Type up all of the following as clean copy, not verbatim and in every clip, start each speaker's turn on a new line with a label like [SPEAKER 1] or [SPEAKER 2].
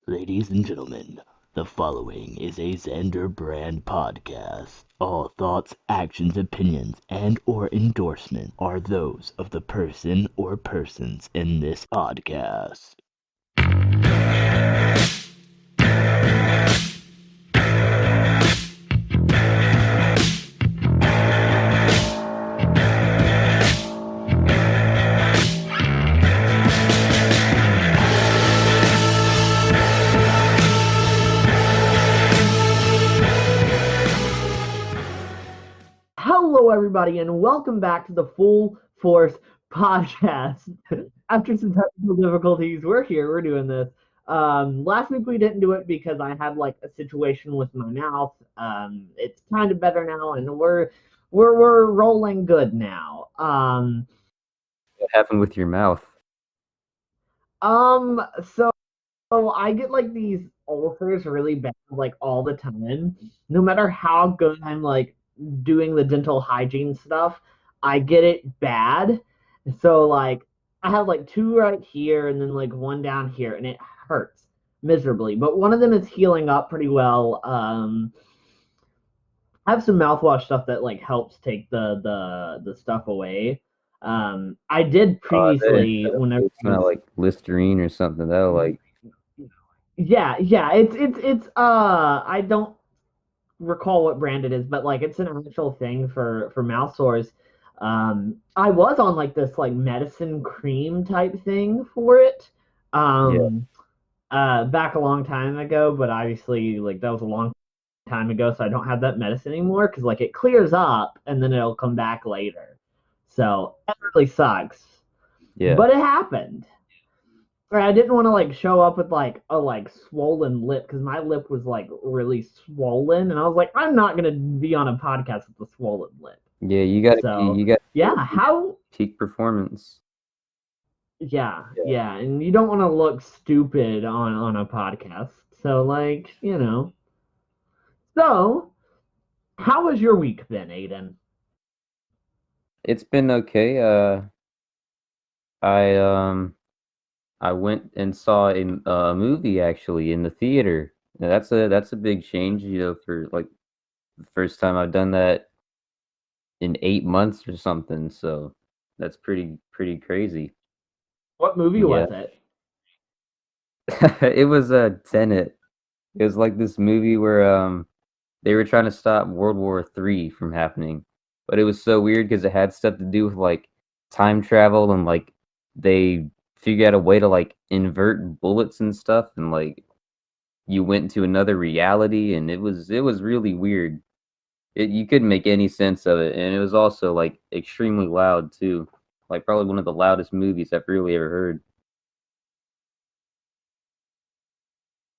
[SPEAKER 1] Ladies and gentlemen, the following is a Xander Brand podcast. All thoughts, actions, opinions, and/or endorsements are those of the person or persons in this podcast.
[SPEAKER 2] Hello, everybody, and welcome back to the Full Force Podcast. After some technical difficulties, we're here. We're doing this. Last week we didn't do it because I had like a situation with my mouth. It's kind of better now, and we're rolling good now.
[SPEAKER 3] What happened with your mouth?
[SPEAKER 2] So I get like these ulcers really bad, like all the time. No matter how good I'm like doing the dental hygiene stuff, I get it bad. So like I have like two right here and then like one down here, and it hurts miserably. But one of them is healing up pretty well. I have some mouthwash stuff that like helps take the stuff away. I did previously whenever
[SPEAKER 3] It smell like Listerine or something. That'll like
[SPEAKER 2] yeah, it's I don't recall what brand it is, but like it's an actual thing for mouth sores. I was on like this like medicine cream type thing for it.
[SPEAKER 3] yeah.
[SPEAKER 2] Back a long time ago, but obviously like that was a long time ago, so I don't have that medicine anymore because like it clears up and then it'll come back later. So that really sucks.
[SPEAKER 3] Yeah.
[SPEAKER 2] But it happened. Or I didn't want to like show up with like a like swollen lip because my lip was like really swollen, and I was like, I'm not gonna be on a podcast with a swollen lip.
[SPEAKER 3] Yeah, you gotta
[SPEAKER 2] So
[SPEAKER 3] you got
[SPEAKER 2] yeah, how
[SPEAKER 3] peak performance.
[SPEAKER 2] yeah, and you don't want to look stupid on a podcast. So like, you know. So how has your week been, Aidan?
[SPEAKER 3] It's been okay. I I went and saw a movie actually in the theater. Now, that's a big change, for like the first time I've done that in 8 months or something. So that's pretty crazy.
[SPEAKER 2] What movie
[SPEAKER 3] Yeah.
[SPEAKER 2] was it?
[SPEAKER 3] It was a Tenet. It was like this movie where they were trying to stop World War III from happening, but it was so weird because it had stuff to do with like time travel and like they figured out a way to like invert bullets and stuff, and like you went to another reality, and it was really weird. You couldn't make any sense of it, and it was also like extremely loud too, like probably one of the loudest movies I've really ever heard.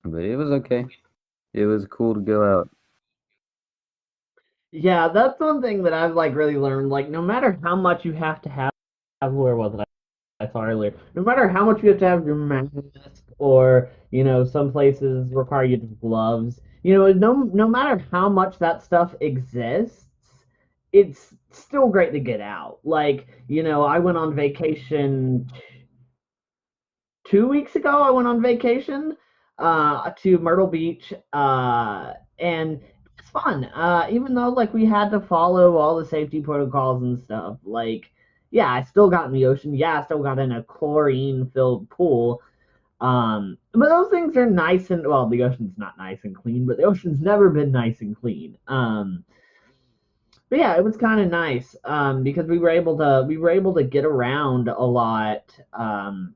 [SPEAKER 3] But it was okay. It was cool to go out.
[SPEAKER 2] Yeah, that's one thing that I've like really learned. Like, no matter how much you have to have, where was it? I saw earlier. No matter how much you have to have your mask, or some places require you to have gloves. No matter how much that stuff exists, it's still great to get out. Like, I went on vacation 2 weeks ago. I went on vacation to Myrtle Beach, and it's fun. Even though like we had to follow all the safety protocols and stuff. Like, yeah, I still got in the ocean. Yeah, I still got in a chlorine-filled pool. But those things are nice and well, the ocean's not nice and clean, but the ocean's never been nice and clean. But yeah, it was kind of nice because we were able to get around a lot. And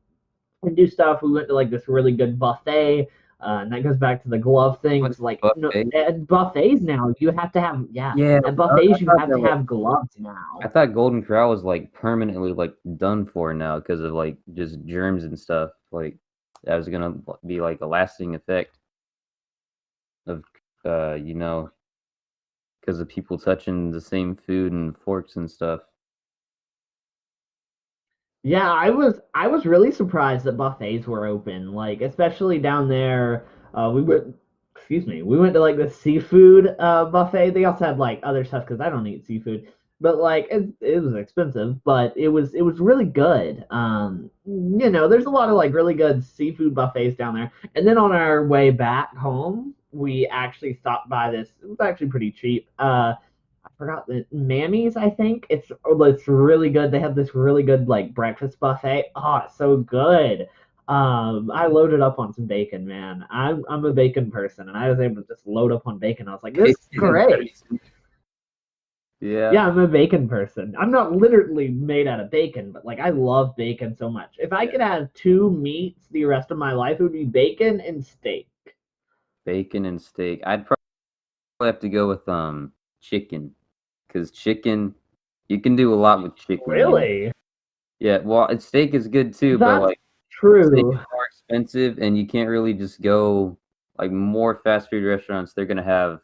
[SPEAKER 2] do stuff. We went to like this really good buffet, and that goes back to the glove thing.
[SPEAKER 3] What's
[SPEAKER 2] It's like no,
[SPEAKER 3] buffet?
[SPEAKER 2] at buffets now you have to have
[SPEAKER 3] Yeah,
[SPEAKER 2] at
[SPEAKER 3] I
[SPEAKER 2] buffets you
[SPEAKER 3] thought
[SPEAKER 2] have
[SPEAKER 3] that
[SPEAKER 2] to
[SPEAKER 3] was
[SPEAKER 2] have gloves
[SPEAKER 3] I
[SPEAKER 2] now.
[SPEAKER 3] thought Golden Corral was like permanently like done for now because of like just germs and stuff. Like that was gonna be like a lasting effect of you know, because of people touching the same food and forks and stuff.
[SPEAKER 2] Yeah, I was really surprised that buffets were open. Like especially down there, we went. Excuse me. We went to like the seafood buffet. They also had like other stuff because I don't eat seafood. but like it was expensive, but it was really good. There's a lot of like really good seafood buffets down there. And then on our way back home, we actually stopped by this. It was actually pretty cheap. I forgot the Mammy's, I think. It's really good. They have this really good like breakfast buffet. Oh, it's so good. I loaded up on some bacon, man. I'm a bacon person, and I was able to just load up on bacon. I was like, this is great.
[SPEAKER 3] Yeah.
[SPEAKER 2] Yeah, I'm a bacon person. I'm not literally made out of bacon, but like I love bacon so much. If I could have two meats the rest of my life, it would be bacon and steak.
[SPEAKER 3] Bacon and steak. I'd probably have to go with chicken, because chicken, you can do a lot with chicken.
[SPEAKER 2] Really?
[SPEAKER 3] Yeah, well, steak is good too, but
[SPEAKER 2] That's
[SPEAKER 3] like steak
[SPEAKER 2] true.
[SPEAKER 3] is more expensive, and you can't really just go like more fast food restaurants. They're gonna have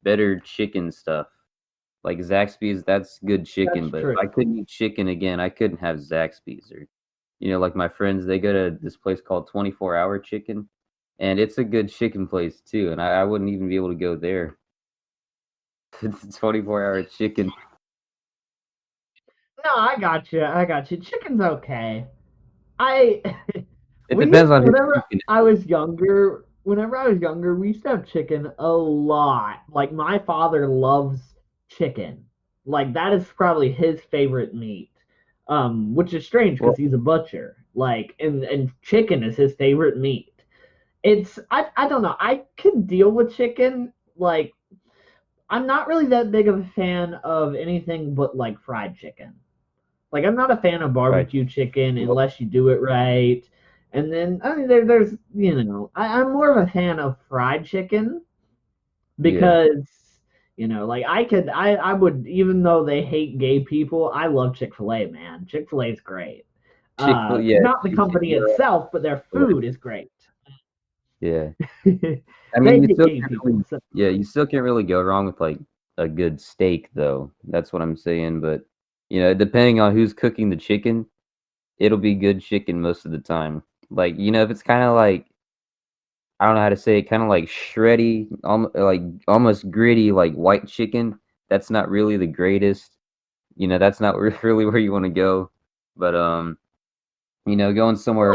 [SPEAKER 3] better chicken stuff. Like Zaxby's, that's good chicken,
[SPEAKER 2] That's
[SPEAKER 3] but if
[SPEAKER 2] true.
[SPEAKER 3] I couldn't eat chicken again, I couldn't have Zaxby's. Or, like my friends, they go to this place called 24-Hour Chicken, and it's a good chicken place too, and I wouldn't even be able to go there. It's 24-hour chicken.
[SPEAKER 2] No, I got you. I got you. Chicken's okay. I
[SPEAKER 3] It depends on who's
[SPEAKER 2] whenever
[SPEAKER 3] cooking it.
[SPEAKER 2] whenever I was younger, we used to have chicken a lot. Like my father loves chicken. Like that is probably his favorite meat. Which is strange because
[SPEAKER 3] Well,
[SPEAKER 2] he's a butcher. Like and chicken is his favorite meat. I don't know. I can deal with chicken. Like I'm not really that big of a fan of anything but like fried chicken. Like I'm not a fan of
[SPEAKER 3] right.
[SPEAKER 2] barbecue chicken
[SPEAKER 3] Well,
[SPEAKER 2] unless you do it right. And then I mean there's I'm more of a fan of fried chicken
[SPEAKER 3] yeah.
[SPEAKER 2] because like I would, even though they hate gay people, I love Chick-fil-A, man. Chick-fil-A is great.
[SPEAKER 3] Chick-fil-A, yeah.
[SPEAKER 2] Not the
[SPEAKER 3] You can't
[SPEAKER 2] company
[SPEAKER 3] go wrong
[SPEAKER 2] itself, but their
[SPEAKER 3] with Chick-fil-A.
[SPEAKER 2] food is great.
[SPEAKER 3] Yeah. I
[SPEAKER 2] They
[SPEAKER 3] mean, you
[SPEAKER 2] hate
[SPEAKER 3] still
[SPEAKER 2] gay
[SPEAKER 3] can't
[SPEAKER 2] people.
[SPEAKER 3] really,
[SPEAKER 2] So
[SPEAKER 3] yeah, you still can't really go wrong with like a good steak, though. That's what I'm saying. But depending on who's cooking the chicken, it'll be good chicken most of the time. Like, if it's kind of like, I don't know how to say it, kind of like shreddy, like almost gritty, like white chicken. That's not really the greatest. That's not really where you want to go. But going somewhere,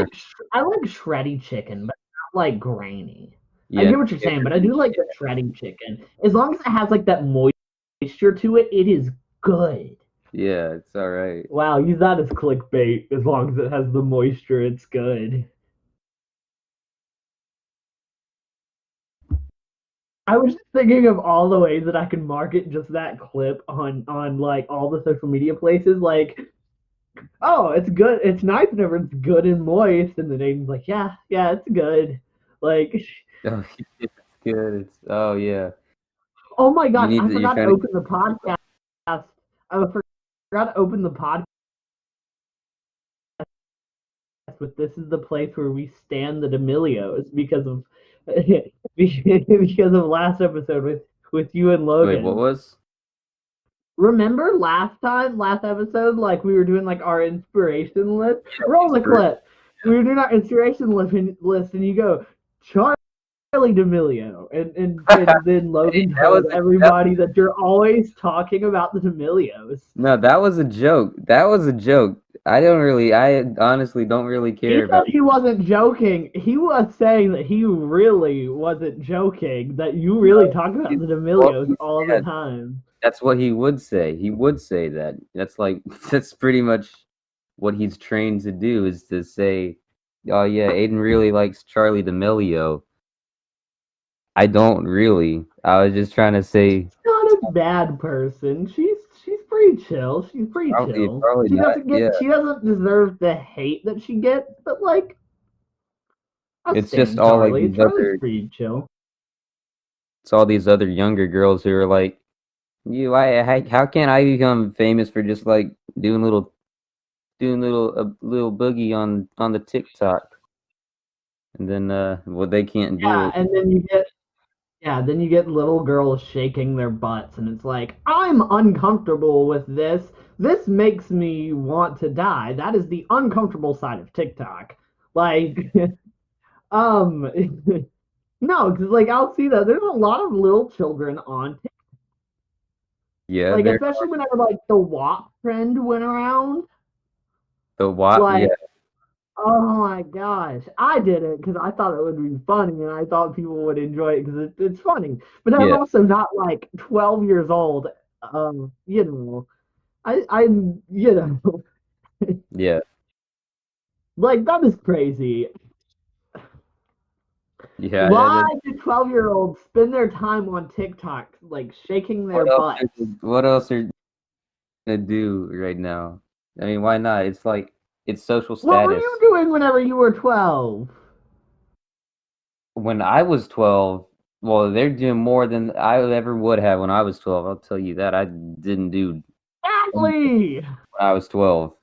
[SPEAKER 2] I like shreddy chicken, but not like grainy. I
[SPEAKER 3] yeah,
[SPEAKER 2] get what you're saying, but I do like the shredding chicken. As long as it has like that moisture to it, it is good.
[SPEAKER 3] yeah, it's all right.
[SPEAKER 2] Wow, use that as clickbait. As long as it has the moisture, it's good. I was just thinking of all the ways that I can market just that clip on like all the social media places. Like, oh, it's good. It's nice whenever it's good and moist, and the name's like, yeah, yeah, it's good. Like,
[SPEAKER 3] Oh, it's good. Oh yeah.
[SPEAKER 2] oh my
[SPEAKER 3] You
[SPEAKER 2] gosh,
[SPEAKER 3] need
[SPEAKER 2] I
[SPEAKER 3] to. You're
[SPEAKER 2] forgot to
[SPEAKER 3] trying to
[SPEAKER 2] open the podcast. I forgot to open the podcast with "This is the place where we stand the D'Amelios" because of because of last episode with you and
[SPEAKER 3] wait. What
[SPEAKER 2] Logan.
[SPEAKER 3] was?
[SPEAKER 2] Remember last episode, like we were doing like our inspiration list. Roll the
[SPEAKER 3] Inspiration.
[SPEAKER 2] clip. We were doing our inspiration list, and you go Charlie D'Amelio, and then Logan
[SPEAKER 3] That was
[SPEAKER 2] told everybody that you're always talking about the D'Amelios.
[SPEAKER 3] no. That was a joke. That was a joke. I honestly don't really
[SPEAKER 2] He
[SPEAKER 3] care
[SPEAKER 2] said
[SPEAKER 3] about.
[SPEAKER 2] he wasn't joking. He was saying that he really wasn't joking. That you really talk about the
[SPEAKER 3] Well,
[SPEAKER 2] D'Amelios all the
[SPEAKER 3] yeah,
[SPEAKER 2] time.
[SPEAKER 3] that's what he would say. He would say that. That's like that's pretty much what he's trained to do, is to say, "Oh yeah, Aiden really likes Charlie D'Amelio." I don't really. I was just trying to say,
[SPEAKER 2] Not a bad person. She's pretty chill. She's pretty chill.
[SPEAKER 3] probably not. Yeah,
[SPEAKER 2] She doesn't deserve the hate that she gets, but like I
[SPEAKER 3] it's just
[SPEAKER 2] stand
[SPEAKER 3] all like
[SPEAKER 2] Charlie.
[SPEAKER 3] these
[SPEAKER 2] Charlie's
[SPEAKER 3] other.
[SPEAKER 2] pretty chill.
[SPEAKER 3] It's all these other younger girls who are like, "You, how can I become famous for just like doing a little boogie on the TikTok?" And then well, they can't do
[SPEAKER 2] Yeah,
[SPEAKER 3] it.
[SPEAKER 2] and then you get little girls shaking their butts and it's like, I'm uncomfortable with this. This makes me want to die. That is the uncomfortable side of TikTok. Like um no, because like I'll see that there's a lot of little children on.
[SPEAKER 3] Yeah,
[SPEAKER 2] Like
[SPEAKER 3] there
[SPEAKER 2] especially whenever like the WAP trend went around.
[SPEAKER 3] the WAP. Yeah,
[SPEAKER 2] Like, oh my gosh, I did it because I thought it would be funny and I thought people would enjoy it because it's funny. But I'm
[SPEAKER 3] yeah,
[SPEAKER 2] also not like 12 years old. You know, I'm
[SPEAKER 3] yeah,
[SPEAKER 2] like that is crazy.
[SPEAKER 3] yeah.
[SPEAKER 2] Why do 12-year-olds spend their time on TikTok like shaking their butts?
[SPEAKER 3] What else are they gonna do right now? I mean, why not? It's like it's social
[SPEAKER 2] What were you
[SPEAKER 3] status.
[SPEAKER 2] doing whenever you were 12?
[SPEAKER 3] When I was 12, well, they're doing more than I ever would have when I was 12. I'll tell you that. I didn't do anything
[SPEAKER 2] Exactly.
[SPEAKER 3] when I was 12.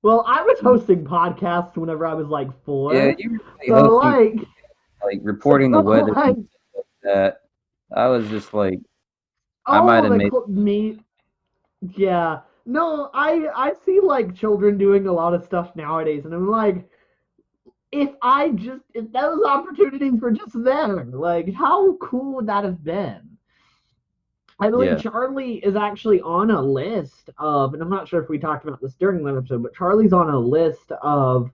[SPEAKER 2] Well, I was hosting podcasts whenever I was like
[SPEAKER 3] Yeah,
[SPEAKER 2] 4.
[SPEAKER 3] you were like
[SPEAKER 2] So
[SPEAKER 3] hosting,
[SPEAKER 2] like
[SPEAKER 3] like
[SPEAKER 2] so
[SPEAKER 3] reporting the weather
[SPEAKER 2] like
[SPEAKER 3] and stuff like that. I was just like, I might
[SPEAKER 2] oh
[SPEAKER 3] have
[SPEAKER 2] the
[SPEAKER 3] made,
[SPEAKER 2] me yeah. No, I see like children doing a lot of stuff nowadays and I'm like if those opportunities were just there, like how cool would that have been? I believe
[SPEAKER 3] yeah,
[SPEAKER 2] Charlie is actually on a list of, and I'm not sure if we talked about this during the episode, but Charlie's on a list of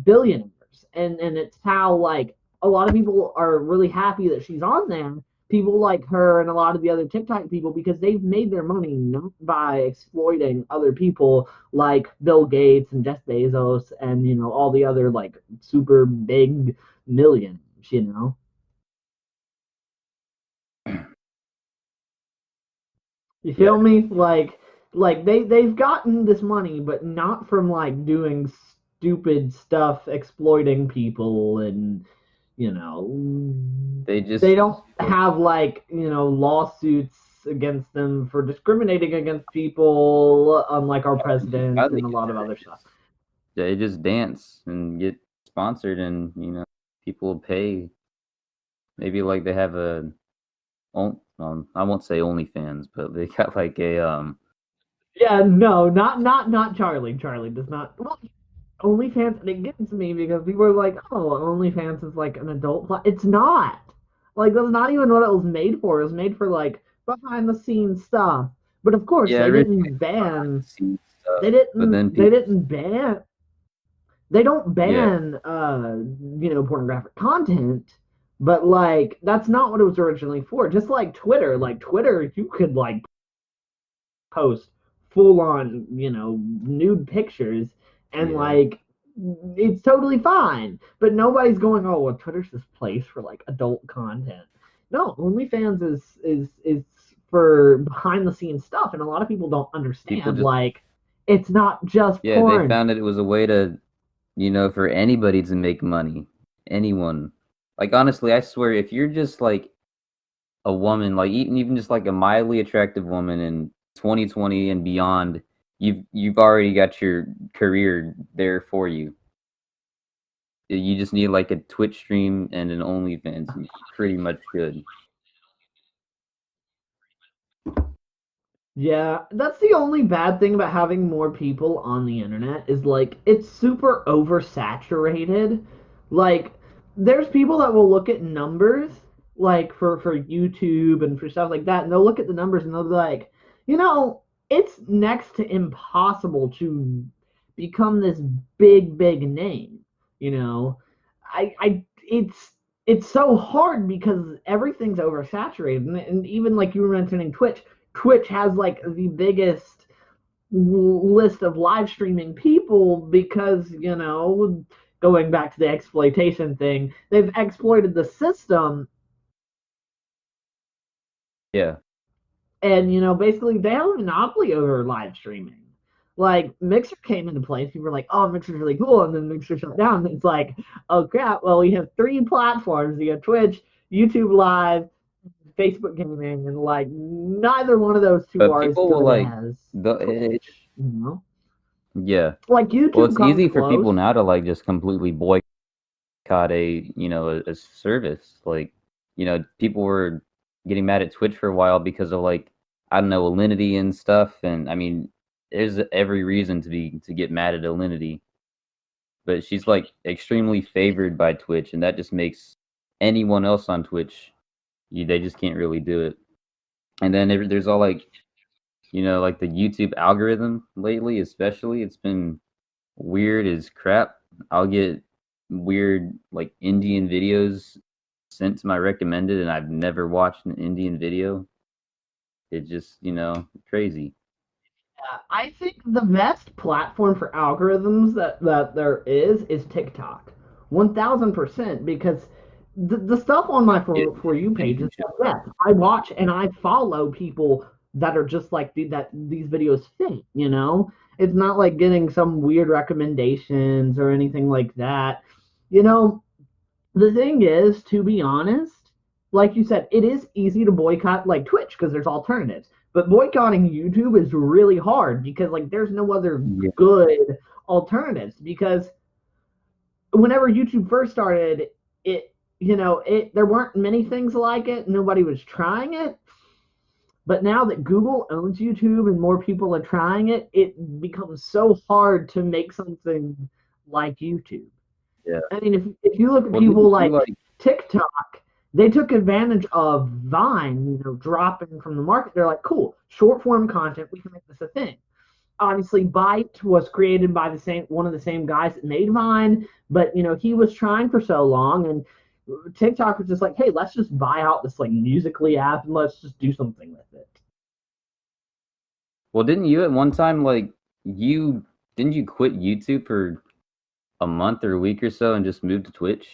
[SPEAKER 2] billionaires, and it's how like a lot of people are really happy that she's on there. People like her and a lot of the other TikTok people because they've made their money not by exploiting other people like Bill Gates and Jeff Bezos and all the other like super big millions. You
[SPEAKER 3] yeah.
[SPEAKER 2] feel me? Like they've gotten this money, but not from like doing stupid stuff, exploiting people, and you know
[SPEAKER 3] They
[SPEAKER 2] they
[SPEAKER 3] just,
[SPEAKER 2] don't have like lawsuits against them for discriminating against people, unlike our
[SPEAKER 3] how
[SPEAKER 2] president
[SPEAKER 3] they
[SPEAKER 2] and a
[SPEAKER 3] get
[SPEAKER 2] lot of
[SPEAKER 3] there.
[SPEAKER 2] other stuff.
[SPEAKER 3] They just dance and get sponsored, and people will pay. Maybe like they have I won't say OnlyFans, but they got like a
[SPEAKER 2] Yeah, no, not Charlie. Charlie does not. Well, OnlyFans, and it gets me because people are like, "Oh, OnlyFans is like an adult It's not. Like that's not even what it was made for. It was made for like behind the scenes stuff. But of course,
[SPEAKER 3] yeah,
[SPEAKER 2] they
[SPEAKER 3] originally
[SPEAKER 2] didn't
[SPEAKER 3] behind the
[SPEAKER 2] ban.
[SPEAKER 3] scenes stuff,
[SPEAKER 2] They
[SPEAKER 3] but
[SPEAKER 2] didn't.
[SPEAKER 3] then
[SPEAKER 2] They
[SPEAKER 3] people,
[SPEAKER 2] didn't ban. They don't
[SPEAKER 3] yeah,
[SPEAKER 2] ban, pornographic content. But like, that's not what it was originally for. Just like Twitter. Like Twitter, you could like post full on, nude pictures and
[SPEAKER 3] yeah,
[SPEAKER 2] like it's totally fine. But nobody's going, oh well, Twitter's this place for like adult content. No, OnlyFans is for behind the scenes stuff, and a lot of people don't
[SPEAKER 3] people
[SPEAKER 2] understand
[SPEAKER 3] just,
[SPEAKER 2] like it's not just
[SPEAKER 3] yeah, they
[SPEAKER 2] porn.
[SPEAKER 3] found that it was a way to, for anybody to make money, anyone. Like honestly, I swear, if you're just like a woman, like even just like a mildly attractive woman in 2020 and beyond, you've already got your career there for you. You just need like a Twitch stream and an OnlyFans. You're pretty much good.
[SPEAKER 2] Yeah, that's the only bad thing about having more people on the internet is like it's super oversaturated. Like there's people that will look at numbers like for YouTube and for stuff like that and they'll look at the numbers and they'll be like, it's next to impossible to become this big name, you know. I it's so hard because everything's oversaturated and even like you were mentioning Twitch has like the biggest list of live streaming people because, going back to the exploitation thing, they've exploited the system
[SPEAKER 3] Yeah.
[SPEAKER 2] and, basically they have a monopoly over live streaming. Like Mixer came into place, people were like, "Oh, Mixer's really cool," and then Mixer shut down. And it's like, "Oh crap!" Well, we have 3 platforms: you have Twitch, YouTube Live, Facebook gaming, and like neither one of those two
[SPEAKER 3] But
[SPEAKER 2] are as
[SPEAKER 3] people will
[SPEAKER 2] good
[SPEAKER 3] like
[SPEAKER 2] as
[SPEAKER 3] it,
[SPEAKER 2] Twitch.
[SPEAKER 3] yeah.
[SPEAKER 2] Like
[SPEAKER 3] Well,
[SPEAKER 2] YouTube
[SPEAKER 3] it's
[SPEAKER 2] comes
[SPEAKER 3] easy for
[SPEAKER 2] close.
[SPEAKER 3] people now to like just completely boycott a service. Like, people were getting mad at Twitch for a while because of like, I don't know, Alinity and stuff. And I mean, there's every reason to get mad at Alinity. But she's like extremely favored by Twitch, and that just makes anyone else on Twitch, they just can't really do it. And then there's all like, like the YouTube algorithm lately, especially, it's been weird as crap. I'll get weird like Indian videos sent to my recommended, and I've never watched an Indian video. It just, crazy.
[SPEAKER 2] I think the best platform for algorithms that there is TikTok. 1000%, because the stuff on my
[SPEAKER 3] Yeah,
[SPEAKER 2] for you page
[SPEAKER 3] YouTube
[SPEAKER 2] is
[SPEAKER 3] show.
[SPEAKER 2] yes, I watch and I follow people that are just like that these videos fit, you know? It's not like getting some weird recommendations or anything like that. You know, the thing is, to be honest, like you said, it is easy to boycott like Twitch because there's alternatives. But boycotting YouTube is really hard because like there's no other
[SPEAKER 3] Yeah,
[SPEAKER 2] good alternatives. Because whenever YouTube first started, it there weren't many things like it. Nobody was trying it. But now that Google owns YouTube and more people are trying it, it becomes so hard to make something like YouTube.
[SPEAKER 3] yeah.
[SPEAKER 2] I mean, if you look at
[SPEAKER 3] Well,
[SPEAKER 2] people
[SPEAKER 3] didn't you
[SPEAKER 2] like
[SPEAKER 3] like?
[SPEAKER 2] TikTok, they took advantage of Vine, dropping from the market. They're like, cool, short form content, we can make this a thing. Obviously, Byte was created by one of the same guys that made Vine, but he was trying for so long, and TikTok was just like, hey, let's just buy out this like Musically app and let's just do something with it.
[SPEAKER 3] Well, didn't you at one time like you didn't you quit YouTube for a month or a week or so and just moved to Twitch?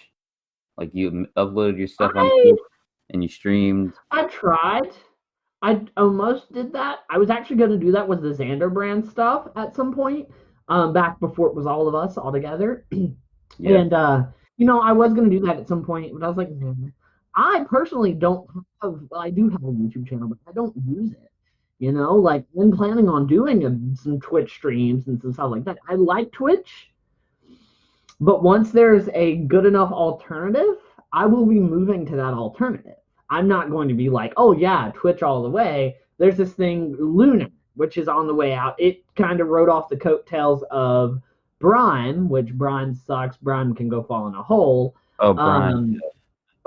[SPEAKER 3] Like you uploaded your stuff on
[SPEAKER 2] I
[SPEAKER 3] Twitch and you streamed.
[SPEAKER 2] I tried. I almost did that. I was actually going to do that with the Xander Brand stuff at some point, back before it was all of us all together.
[SPEAKER 3] Yeah,
[SPEAKER 2] And I was going to do that at some point, but I was like, nah. I personally don't have. Well, I do have a YouTube channel, but I don't use it. Like I'm planning on doing some Twitch streams and some stuff like that. I like Twitch, but once there's a good enough alternative, I will be moving to that alternative. I'm not going to be like, oh yeah, Twitch all the way. There's this thing, Luna, which is on the way out. It kind of rode off the coattails of Brime, which Brime sucks. Brime can go fall in a hole.
[SPEAKER 3] oh, Brian.
[SPEAKER 2] Um,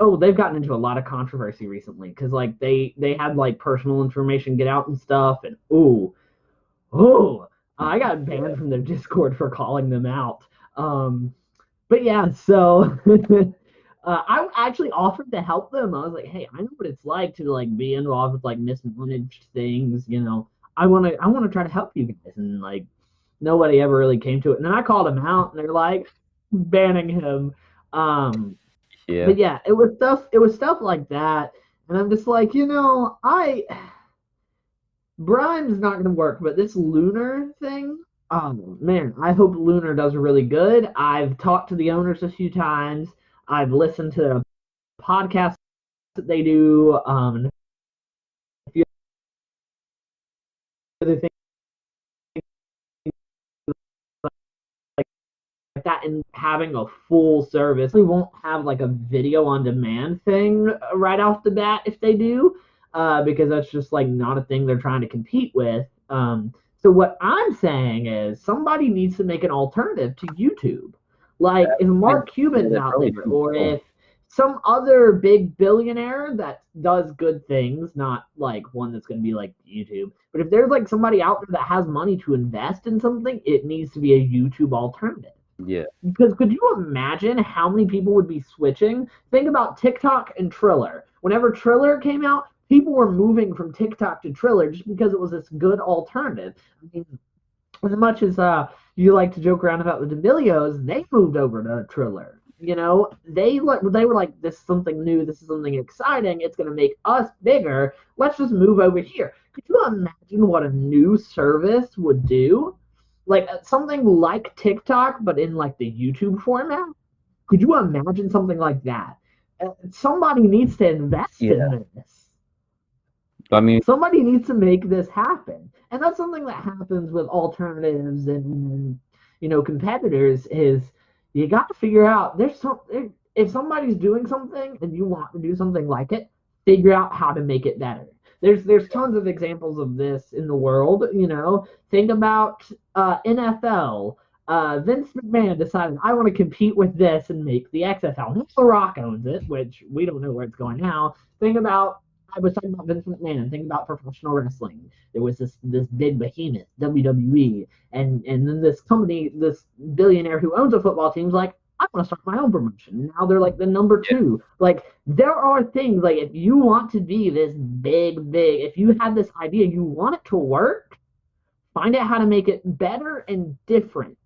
[SPEAKER 2] oh, they've gotten into a lot of controversy recently because like they had like personal information get out and stuff, and I got banned from their Discord for calling them out. But yeah, so I actually offered to help them. I was like, hey, I know what it's like to like be involved with like mismanaged things. I want to try to help you guys, and like nobody ever really came to it. And then I called him out, and they're like banning him.
[SPEAKER 3] Yeah,
[SPEAKER 2] But yeah, it was stuff. It was stuff like that, and I'm just like, Brime's not going to work, but this Lunar thing, oh man, I hope Lunar does really good. I've talked to the owners a few times. I've listened to the podcasts that they do. A few other things like that, and having a full service. We won't have like a video on demand thing right off the bat if they do, because that's just like not a thing they're trying to compete with. So what I'm saying is somebody needs to make an alternative to YouTube. Like if Mark Cuban's
[SPEAKER 3] that
[SPEAKER 2] out
[SPEAKER 3] probably
[SPEAKER 2] there,
[SPEAKER 3] too
[SPEAKER 2] or
[SPEAKER 3] slow.
[SPEAKER 2] if some other big billionaire that does good things, not like one that's going to be like YouTube. But if there's like somebody out there that has money to invest in something, it needs to be a YouTube alternative.
[SPEAKER 3] Yeah,
[SPEAKER 2] Because could you imagine how many people would be switching? Think about TikTok and Triller. Whenever Triller came out, people were moving from TikTok to Triller just because it was this good alternative. I mean, as much as you like to joke around about the D'Amelios, they moved over to Triller. They were like, this is something new, this is something exciting, it's gonna make us bigger. Let's just move over here. Could you imagine what a new service would do? Like something like TikTok, but in like the YouTube format. Could you imagine something like that? Somebody needs to invest
[SPEAKER 3] yeah.
[SPEAKER 2] in this.
[SPEAKER 3] I mean,
[SPEAKER 2] Somebody needs to make this happen, and that's something that happens with alternatives and competitors. Is you got to figure out if somebody's doing something and you want to do something like it, figure out how to make it better. There's tons of examples of this in the world. Think about NFL. Vince McMahon decided I want to compete with this and make the XFL. The Rock owns it, which we don't know where it's going now. Think about I was talking about Vince McMahon. Think about professional wrestling. There was this big behemoth, WWE, and then this company, this billionaire who owns a football team's like, I want to start my own promotion. Now they're like the number
[SPEAKER 3] Yeah,
[SPEAKER 2] two. Like there are things like if you want to be this big, if you have this idea, you want it to work, find out how to make it better and different.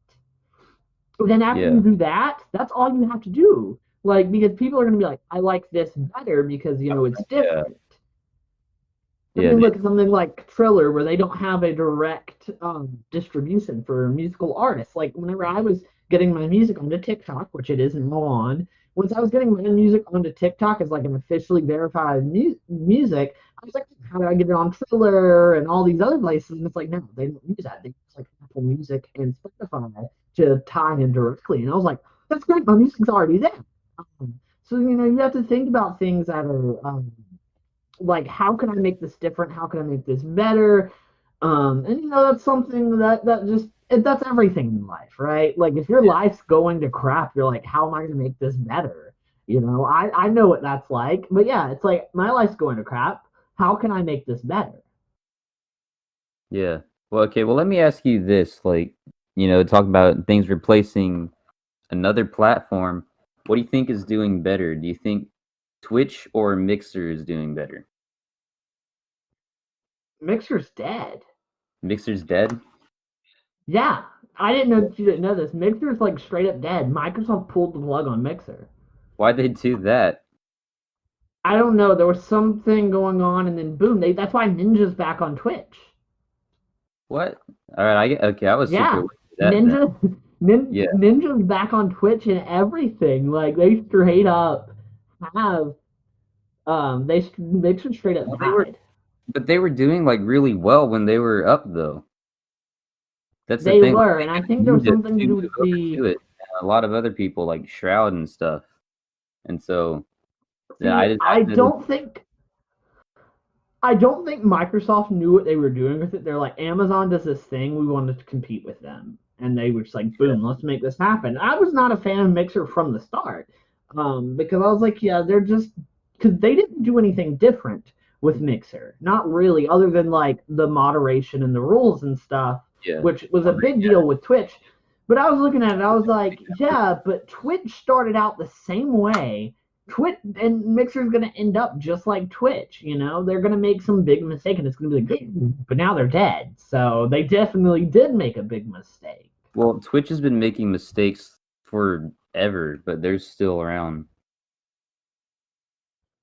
[SPEAKER 2] Then after
[SPEAKER 3] yeah,
[SPEAKER 2] you do that, that's all you have to do. Like because people are gonna be like, I like this better because it's
[SPEAKER 3] yeah,
[SPEAKER 2] different. I
[SPEAKER 3] yeah,
[SPEAKER 2] mean,
[SPEAKER 3] dude.
[SPEAKER 2] look at something like Triller, where they don't have a direct distribution for musical artists. Like whenever I was getting my music onto TikTok, which it is now on, once I was getting my music onto TikTok as like an officially verified music, I was like, how do I get it on Triller and all these other places? And it's like, no, they don't use that. They use like Apple Music and Spotify to tie in directly. And I was like, that's great. My music's already there. So you have to think about things that are like how can I make this different? How can I make this better? And that's something that just that's everything in life, right? Like if your life's going to crap, you're like, how am I going to make this better? I know what that's like, but yeah, it's like my life's going to crap. How can I make this better?
[SPEAKER 3] Yeah. Well, okay. Well, let me ask you this. Like, talk about things replacing another platform. What do you think is doing better? Do you think Twitch or Mixer is doing better?
[SPEAKER 2] Mixer's dead.
[SPEAKER 3] Mixer's dead?
[SPEAKER 2] Yeah, I didn't know that you didn't know this. Mixer's like straight up dead. Microsoft pulled the plug on Mixer.
[SPEAKER 3] Why'd they do that?
[SPEAKER 2] I don't know. There was something going on, and then boom. That's why Ninja's back on Twitch.
[SPEAKER 3] What? All right. Okay. I was super
[SPEAKER 2] Yeah,
[SPEAKER 3] late to that then. Yeah.
[SPEAKER 2] Ninja's back on Twitch and everything. Like they straight up have Mixer straight up
[SPEAKER 3] Well,
[SPEAKER 2] died.
[SPEAKER 3] they were doing like really well when they were up though. That's the
[SPEAKER 2] They
[SPEAKER 3] thing. Like,
[SPEAKER 2] were, and I
[SPEAKER 3] they
[SPEAKER 2] think
[SPEAKER 3] got
[SPEAKER 2] there was
[SPEAKER 3] Ninja
[SPEAKER 2] something to
[SPEAKER 3] to
[SPEAKER 2] do
[SPEAKER 3] move
[SPEAKER 2] with
[SPEAKER 3] over
[SPEAKER 2] the
[SPEAKER 3] to it. And a lot of other people like Shroud and stuff. And so yeah,
[SPEAKER 2] see.
[SPEAKER 3] I didn't.
[SPEAKER 2] I don't think Microsoft knew what they were doing with it. They're like, Amazon does this thing, we wanted to compete with them. And they were just like, boom, let's make this happen. I was not a fan of Mixer from the start. Because I was like, yeah, they're just because they didn't do anything different with Mixer. Not really, other than like the moderation and the rules and stuff,
[SPEAKER 3] Yeah.
[SPEAKER 2] which was a big deal with Twitch. But I was looking at it, I was like, yeah, but Twitch started out the same way. Twitch and Mixer's going to end up just like Twitch. They're going to make some big mistake, and it's going to be like, but now they're dead. So they definitely did make a big mistake.
[SPEAKER 3] Well, Twitch has been making mistakes forever, but they're still around.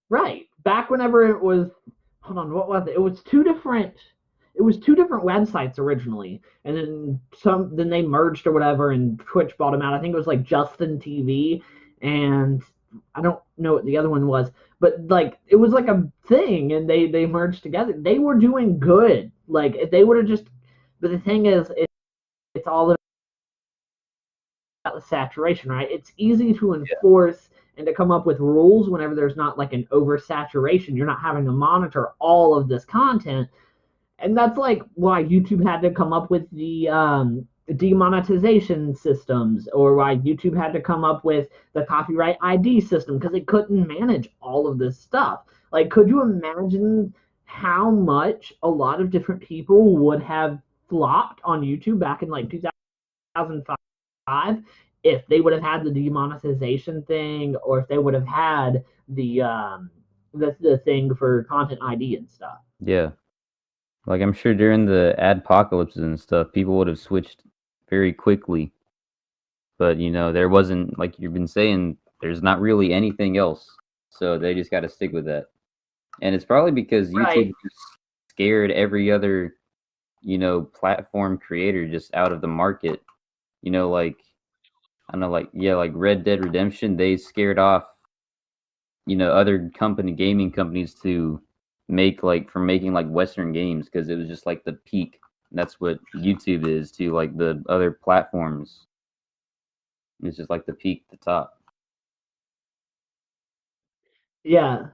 [SPEAKER 2] Right. Back whenever it was, hold on, what was it? It was two different. It was two different websites originally, and then they merged or whatever, and Twitch bought them out. I think it was like Justin TV, and I don't know what the other one was, but like it was like a thing, and they merged together. They were doing good. Like if they would have just, but the thing is, it's all about the saturation, right? It's easy to
[SPEAKER 3] Yeah.
[SPEAKER 2] enforce and to come up with rules whenever there's not like an oversaturation. You're not having to monitor all of this content. And that's like why YouTube had to come up with the demonetization systems, or why YouTube had to come up with the copyright ID system because they couldn't manage all of this stuff. Like, could you imagine how much a lot of different people would have flopped on YouTube back in like 2005 if they would have had the demonetization thing, or if they would have had the thing for content ID and stuff?
[SPEAKER 3] Yeah. Like I'm sure during the adpocalypses and stuff, people would have switched very quickly. But there wasn't, like you've been saying, there's not really anything else. So they just got to stick with that. And it's probably because
[SPEAKER 2] Right.
[SPEAKER 3] YouTube just scared every other, platform creator just out of the market. Like I don't know, like yeah, like Red Dead Redemption, they scared off, other gaming companies to from making like Western games because it was just like the peak. That's what YouTube is to like the other platforms. It's just like the peak, the top.
[SPEAKER 2] Yeah.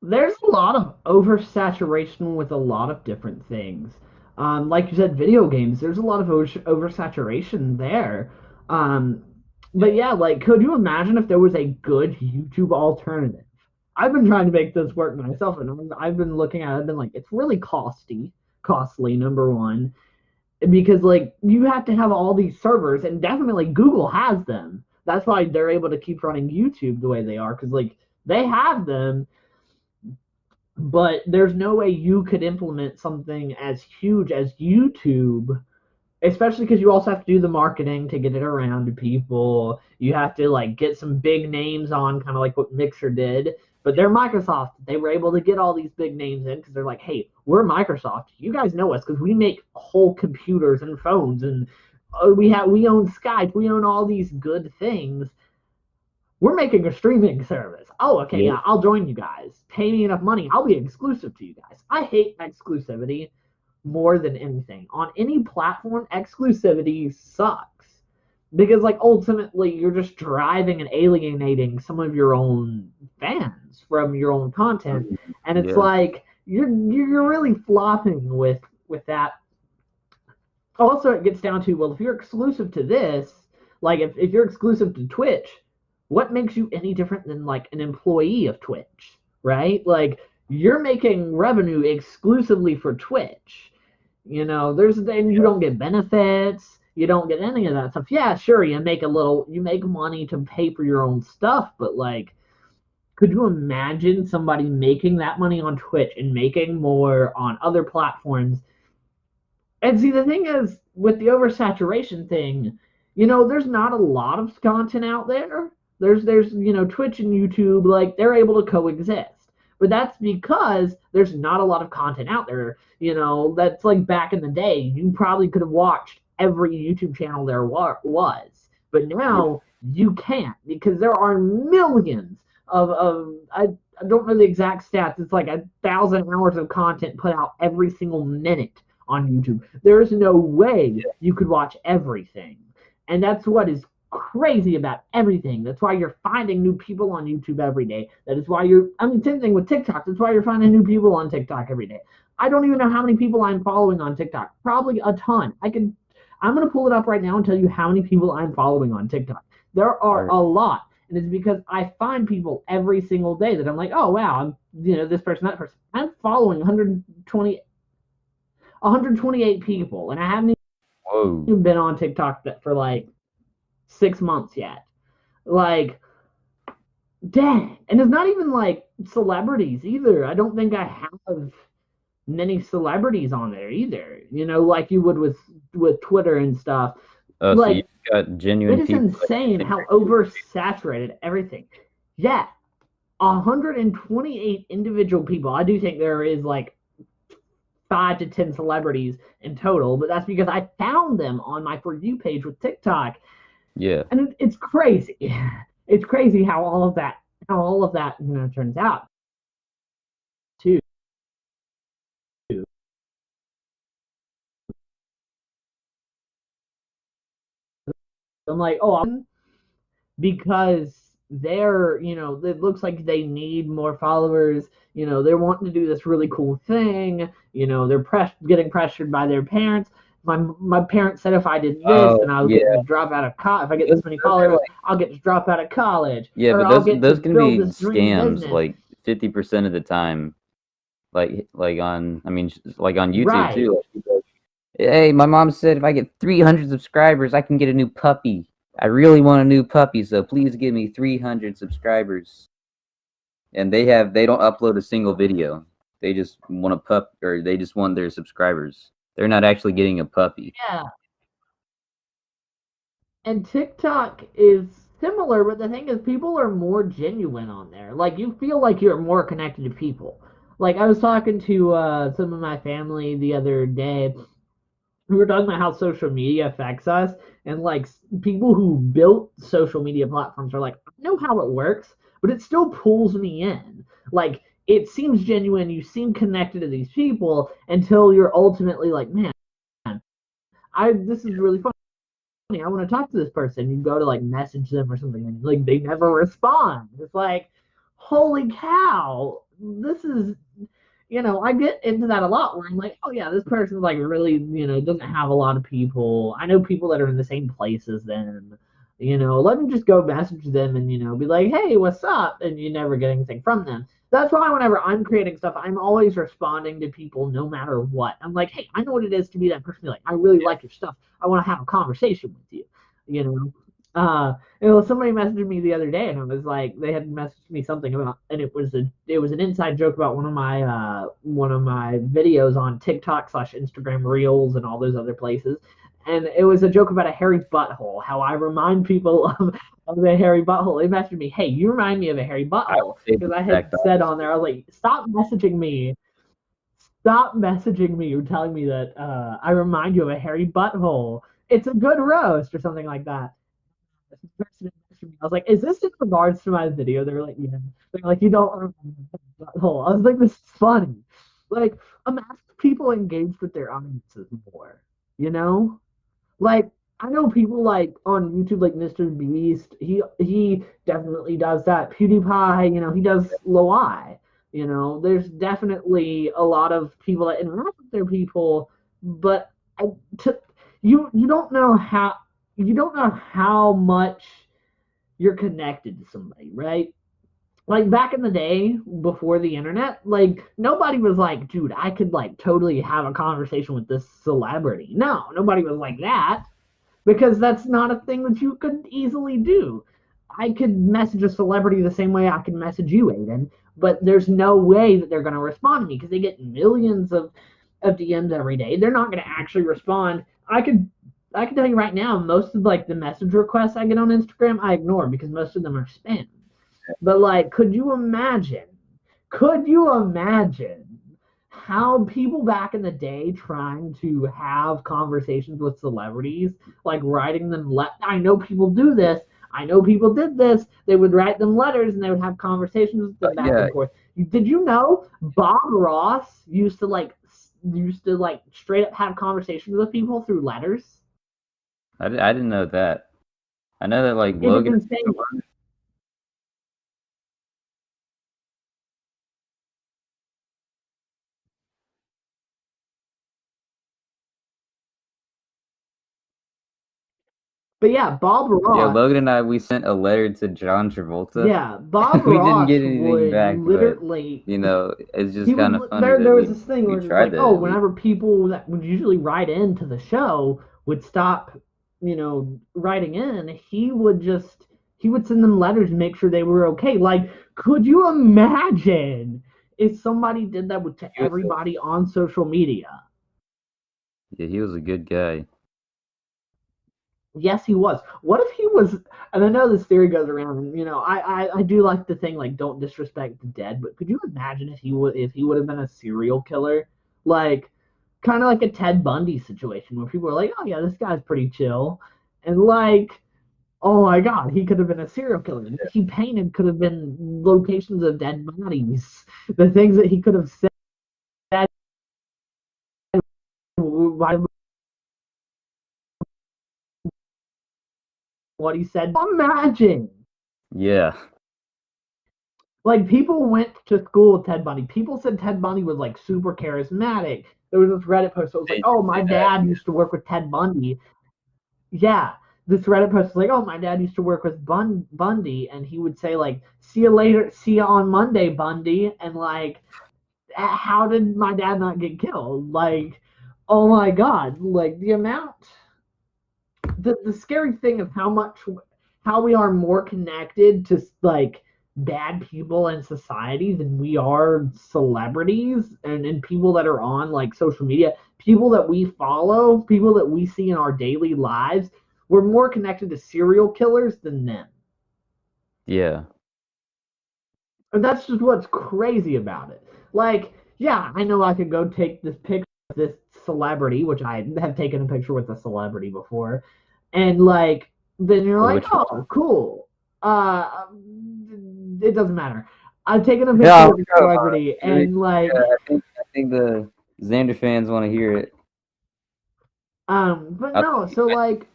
[SPEAKER 2] There's a lot of oversaturation with a lot of different things. Like you said, video games, there's a lot of oversaturation there. Um, but yeah, like, could you imagine if there was a good YouTube alternative? I've been trying to make this work myself, and I've been looking at it. I've been like, it's really costly. Number one, because like you have to have all these servers, and definitely Google has them. That's why they're able to keep running YouTube the way they are, because like they have them, but there's no way you could implement something as huge as YouTube, especially because you also have to do the marketing to get it around to people. You have to like get some big names on, kind of like what Mixer did. But they're Microsoft. They were able to get all these big names in because they're like, hey, we're Microsoft. You guys know us because we make whole computers and phones, and we own Skype. We own all these good things. We're making a streaming service. Oh, okay,
[SPEAKER 3] Yeah.
[SPEAKER 2] yeah, I'll join you guys. Pay me enough money. I'll be exclusive to you guys. I hate exclusivity more than anything. On any platform, exclusivity sucks. Because like ultimately you're just driving and alienating some of your own fans from your own content. And it's
[SPEAKER 3] Yeah.
[SPEAKER 2] like you're really flopping with that. Also it gets down to, well, if you're exclusive to this, like if you're exclusive to Twitch, what makes you any different than like an employee of Twitch, right? Like you're making revenue exclusively for Twitch. And you don't get benefits, you don't get any of that stuff. Yeah, sure, you make money to pay for your own stuff, but like, could you imagine somebody making that money on Twitch and making more on other platforms? And see, the thing is, with the oversaturation thing, there's not a lot of content out there. There's Twitch and YouTube, like they're able to coexist. But that's because there's not a lot of content out there. That's like back in the day, you probably could have watched every YouTube channel there was. But now you can't, because there are millions of I don't know the exact stats. It's like 1,000 hours of content put out every single minute on YouTube. There's no way you could watch everything. And that's what is crazy about everything. That's why you're finding new people on YouTube every day. That is why same thing with TikTok. That's why you're finding new people on TikTok every day. I don't even know how many people I'm following on TikTok. Probably a ton. I'm going to pull it up right now and tell you how many people I'm following on TikTok. There are a lot. And it's because I find people every single day that I'm like, oh, wow, I'm, this person, that person. I'm following 128 people, and I haven't even been on TikTok for like 6 months yet. Like, dang. And it's not even like celebrities either. I don't think I have many celebrities on there either, like you would with Twitter and stuff.
[SPEAKER 3] Oh, so you
[SPEAKER 2] Like,
[SPEAKER 3] got genuine
[SPEAKER 2] it is
[SPEAKER 3] people.
[SPEAKER 2] insane how oversaturated everything. Yeah, 128 individual people. I do think there is like 5 to 10 celebrities in total, but that's because I found them on my For You page with TikTok.
[SPEAKER 3] Yeah.
[SPEAKER 2] And it's crazy. It's crazy how all of that turns out too. I'm like, because it looks like they need more followers. They're wanting to do this really cool thing. They're getting pressured by their parents. My parents said if I did this, then I would get to drop out of college. If I get this many followers, I'll get to drop out of college.
[SPEAKER 3] Yeah,
[SPEAKER 2] or
[SPEAKER 3] but
[SPEAKER 2] I'll get
[SPEAKER 3] those
[SPEAKER 2] to
[SPEAKER 3] can
[SPEAKER 2] build
[SPEAKER 3] be
[SPEAKER 2] this dream
[SPEAKER 3] scams
[SPEAKER 2] business.
[SPEAKER 3] like 50% of the time. Like on like on YouTube
[SPEAKER 2] Right.
[SPEAKER 3] too. Like, hey, my mom said if I get 300 subscribers, I can get a new puppy. I really want a new puppy, so please give me 300 subscribers. And they don't upload a single video. They just want a pup, or they just want their subscribers. They're not actually getting a puppy.
[SPEAKER 2] Yeah. And TikTok is similar, but the thing is, people are more genuine on there. Like, you feel like you're more connected to people. Like, I was talking to some of my family the other day. We were talking about how social media affects us, and like people who built social media platforms are like, I know how it works, but it still pulls me in. Like, it seems genuine, you seem connected to these people until you're ultimately like, man, this is really funny. I want to talk to this person. You go to like message them or something, and like they never respond. It's like, holy cow, this is, I get into that a lot where I'm like, oh yeah, this person's like really, doesn't have a lot of people. I know people that are in the same place as them. Let me just go message them and be like, hey, what's up? And you never get anything from them. That's why whenever I'm creating stuff, I'm always responding to people no matter what. I'm like, hey, I know what it is to be that person. Like, I really like your stuff. I want to have a conversation with you. You know. Somebody messaged me the other day, and it was like they had messaged me something about, and it was an inside joke about one of my videos on TikTok/Instagram Reels and all those other places, and it was a joke about a hairy butthole. How I remind people of the hairy butthole. They messaged me, "Hey, you remind me of a hairy
[SPEAKER 3] I
[SPEAKER 2] butthole,"
[SPEAKER 3] would say
[SPEAKER 2] because
[SPEAKER 3] the
[SPEAKER 2] I had
[SPEAKER 3] exact
[SPEAKER 2] said on
[SPEAKER 3] opposite.
[SPEAKER 2] there, I was like, Stop messaging me or telling me that I remind you of a hairy butthole. It's a good roast or something like that. I was like, is this in regards to my video? They were like, yeah. They're like, you don't remember the butthole. I was like, this is funny. Like, imagine people engaged with their audiences more, you know? Like, I know people like on YouTube, like Mr. Beast. He definitely does that. PewDiePie, he does Loi. There's definitely a lot of people that interact with their people, but I, to, you don't know how much you're connected to somebody, right? Like back in the day before the internet, like nobody was like, dude, I could like totally have a conversation with this celebrity. No, nobody was like that because that's not a thing that you could easily do. I could message a celebrity the same way I can message you, Aiden, but there's no way that they're going to respond to me because they get millions of DMs every day. They're not going to actually respond. I can tell you right now, most of like the message requests I get on Instagram, I ignore because most of them are spam. But like, could you imagine how people back in the day trying to have conversations with celebrities, like writing them I know people do this. I know people did this. They would write them letters and they would have conversations with them back
[SPEAKER 3] Yeah,
[SPEAKER 2] and forth. Did you know Bob Ross used to like straight up have conversations with people through letters?
[SPEAKER 3] I didn't know that. I know that like
[SPEAKER 2] It is
[SPEAKER 3] Logan.
[SPEAKER 2] insane. But yeah, Bob
[SPEAKER 3] Yeah,
[SPEAKER 2] Ross.
[SPEAKER 3] Logan and I we sent a letter to John Travolta.
[SPEAKER 2] Yeah, Bob
[SPEAKER 3] We didn't
[SPEAKER 2] Ross
[SPEAKER 3] get anything
[SPEAKER 2] would
[SPEAKER 3] back, but
[SPEAKER 2] literally
[SPEAKER 3] it's just
[SPEAKER 2] he
[SPEAKER 3] kind of
[SPEAKER 2] would
[SPEAKER 3] funny
[SPEAKER 2] there
[SPEAKER 3] that
[SPEAKER 2] was
[SPEAKER 3] we
[SPEAKER 2] this thing
[SPEAKER 3] we
[SPEAKER 2] where it's
[SPEAKER 3] tried
[SPEAKER 2] like,
[SPEAKER 3] that
[SPEAKER 2] oh,
[SPEAKER 3] at least.
[SPEAKER 2] whenever people that would usually write into the show would stop, writing in, he would send them letters and make sure they were okay. Like, could you imagine if somebody did that to
[SPEAKER 3] He was
[SPEAKER 2] everybody on social media?
[SPEAKER 3] yeah, he was a good guy.
[SPEAKER 2] Yes, he was. What if he was? And I know this theory goes around, and I do like the thing like don't disrespect the dead. But could you imagine if he would have been a serial killer, like kind of like a Ted Bundy situation where people are like, oh yeah, this guy's pretty chill, and like, oh my god, he could have been a serial killer. What he painted could have been locations of dead bodies, the things that he could have said, what he said. Imagine.
[SPEAKER 3] Yeah,
[SPEAKER 2] Like people went to school with Ted Bundy. People said Ted Bundy was like super charismatic. There was this Reddit post that was like,
[SPEAKER 3] they
[SPEAKER 2] "Oh,
[SPEAKER 3] did
[SPEAKER 2] my
[SPEAKER 3] say that.
[SPEAKER 2] dad used to work with Ted Bundy." Yeah, this Reddit post was like, "Oh, my dad used to work with Bundy," and he would say like, "See you later, see you on Monday, Bundy," and like, how did my dad not get killed? Like, oh my god, like the scary thing of how we are more connected to like bad people in society than we are celebrities and people that are on like social media, people that we follow, people that we see in our daily lives. We're more connected to serial killers than them.
[SPEAKER 3] Yeah,
[SPEAKER 2] And that's just what's crazy about it. Like, yeah, I know I could go take this picture of this celebrity, which I have taken a picture with a celebrity before, and like, then you're like,
[SPEAKER 3] which one?
[SPEAKER 2] oh, cool. Uh, it doesn't matter. I've taken a picture
[SPEAKER 3] Yeah,
[SPEAKER 2] with a celebrity, and
[SPEAKER 3] yeah.
[SPEAKER 2] like,
[SPEAKER 3] I think the Xander fans want to hear it.
[SPEAKER 2] but
[SPEAKER 3] I,
[SPEAKER 2] no, so like,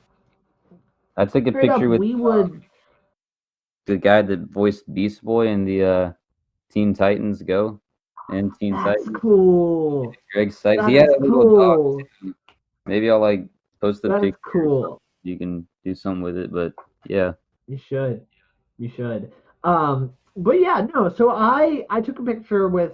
[SPEAKER 3] I took a
[SPEAKER 2] straight up,
[SPEAKER 3] picture with
[SPEAKER 2] we would.
[SPEAKER 3] the guy that voiced Beast Boy in the Teen Titans Go and Teen
[SPEAKER 2] That's
[SPEAKER 3] Titans.
[SPEAKER 2] cool.
[SPEAKER 3] Greg Sykes. He
[SPEAKER 2] That
[SPEAKER 3] had
[SPEAKER 2] is
[SPEAKER 3] a little dog
[SPEAKER 2] cool.
[SPEAKER 3] too. Maybe I'll like post the
[SPEAKER 2] That is
[SPEAKER 3] picture.
[SPEAKER 2] cool.
[SPEAKER 3] You can do something with it, but Yeah.
[SPEAKER 2] You should. You should. But yeah, no. So I took a picture with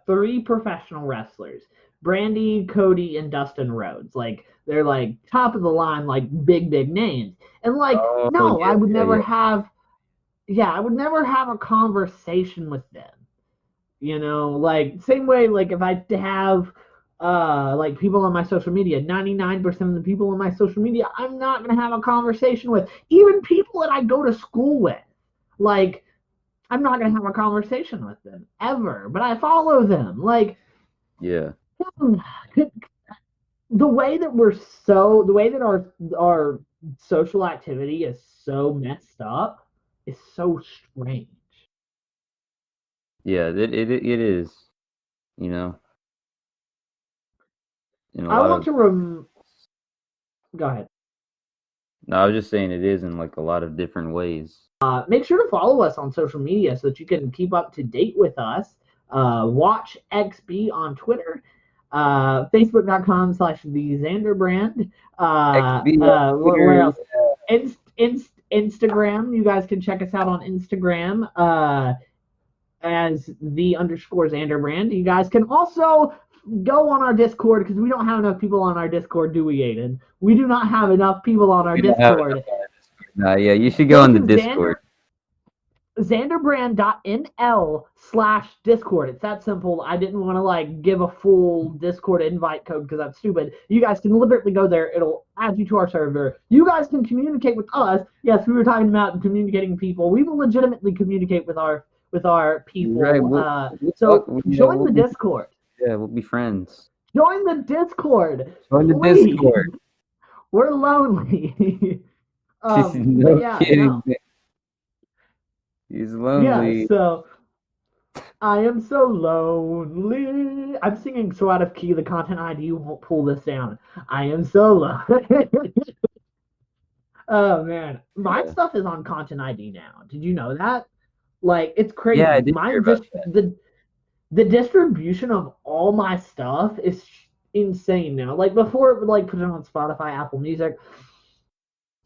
[SPEAKER 2] three professional wrestlers: Brandy, Cody, and Dustin Rhodes. Like they're like top of the line, like big names. And like,
[SPEAKER 3] Oh
[SPEAKER 2] no,
[SPEAKER 3] yeah,
[SPEAKER 2] I would
[SPEAKER 3] yeah,
[SPEAKER 2] never
[SPEAKER 3] yeah.
[SPEAKER 2] have. Yeah, I would never have a conversation with them. You know, like same way, like if I have like people on my social media, 99% of the people on my social media, I'm not gonna have a conversation with. Even people that I go to school with. Like, I'm not gonna have a conversation with them ever, but I follow them. Like,
[SPEAKER 3] Yeah.
[SPEAKER 2] the way that we're so the way that our social activity is so messed up is so strange.
[SPEAKER 3] Yeah, it is, you know, in a
[SPEAKER 2] I
[SPEAKER 3] lot
[SPEAKER 2] want
[SPEAKER 3] of.
[SPEAKER 2] to go ahead.
[SPEAKER 3] No, I was just saying it is in like a lot of different ways.
[SPEAKER 2] Make sure to follow us on social media so that you can keep up to date with us. Watch XB on Twitter, Facebook.com/the Xander Brand.
[SPEAKER 3] XB on
[SPEAKER 2] Where
[SPEAKER 3] Twitter.
[SPEAKER 2] else? Instagram. You guys can check us out on Instagram as the underscore Xander Brand. You guys can also go on our Discord because we don't have enough people on our Discord, do we, Aidan? We do not have enough people on our
[SPEAKER 3] We don't have enough
[SPEAKER 2] Discord.
[SPEAKER 3] on our Discord. Nah, yeah, you should go
[SPEAKER 2] Go
[SPEAKER 3] on the
[SPEAKER 2] to
[SPEAKER 3] Discord.
[SPEAKER 2] xanderbrand.nl/discord. It's that simple. I didn't want to like give a full Discord invite code because that's stupid. You guys can literally go there. It'll add you to our server. You guys can communicate with us. Yes, we were talking about communicating people. We will legitimately communicate with our
[SPEAKER 3] Right.
[SPEAKER 2] people.
[SPEAKER 3] We'll talk.
[SPEAKER 2] So join
[SPEAKER 3] We'll
[SPEAKER 2] the
[SPEAKER 3] be
[SPEAKER 2] Discord.
[SPEAKER 3] yeah, we'll be friends.
[SPEAKER 2] Join the Discord,
[SPEAKER 3] Join the
[SPEAKER 2] please.
[SPEAKER 3] Discord.
[SPEAKER 2] We're lonely. But
[SPEAKER 3] No
[SPEAKER 2] yeah,
[SPEAKER 3] kidding.
[SPEAKER 2] no.
[SPEAKER 3] He's
[SPEAKER 2] Yeah,
[SPEAKER 3] lonely.
[SPEAKER 2] so I am so lonely. I'm singing so out of key, the content ID won't pull this down. I am so lonely. Oh man, my
[SPEAKER 3] Yeah.
[SPEAKER 2] stuff is on content ID now. Did you know that? Like, it's
[SPEAKER 3] Yeah, I
[SPEAKER 2] crazy.
[SPEAKER 3] did hear
[SPEAKER 2] Mine
[SPEAKER 3] about
[SPEAKER 2] just
[SPEAKER 3] that.
[SPEAKER 2] the distribution of all my stuff is insane now. Like before, it would like put it on Spotify, Apple Music,